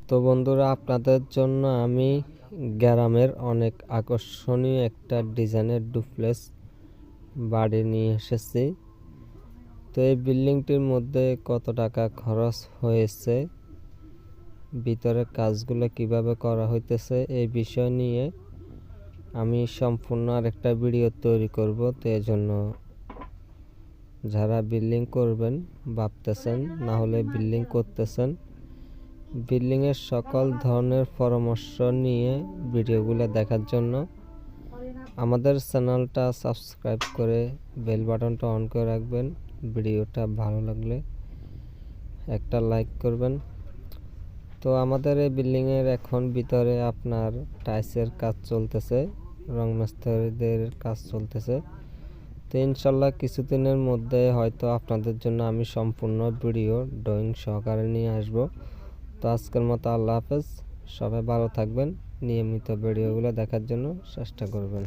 তো বন্ধুরা, আপনাদের জন্য আমি গ্রামের অনেক আকর্ষণীয় একটা ডিজাইনের ডুপ্লেক্স বাড়ি নিয়ে এসেছি। তো এই বিল্ডিংটির মধ্যে কত টাকা খরচ হয়েছে, ভিতরে কাজগুলো কিভাবে করা হইতেছে, এই বিষয় নিয়ে আমি সম্পূর্ণ আরেকটা ভিডিও তৈরি করব। তো এই জন্য যারা বিল্ডিং করবেন ভাবতেছেন, না হলে বিল্ডিং করতেছেন, বিল্ডিংয়ের সকল ধরনের পরামর্শ নিয়ে ভিডিওগুলো দেখার জন্য আমাদের চ্যানেলটা সাবস্ক্রাইব করে বেল বাটনটা অন করে রাখবেন। ভিডিওটা ভালো লাগলে একটা লাইক করবেন। তো আমাদের এই বিল্ডিংয়ের এখন ভিতরে আপনার টাইলসের কাজ চলতেছে, রং মিস্ত্রিদের কাজ চলতেছে। তো ইনশাল্লাহ কিছুদিনের মধ্যে হয়তো আপনাদের জন্য আমি সম্পূর্ণ ভিডিও ড্রয়িং সহকারে নিয়ে আসব। তো আজকের মতো আল্লাহ হাফেজ, সবাই ভালো থাকবেন, নিয়মিত ভিডিওগুলো দেখার জন্য চেষ্টা করবেন।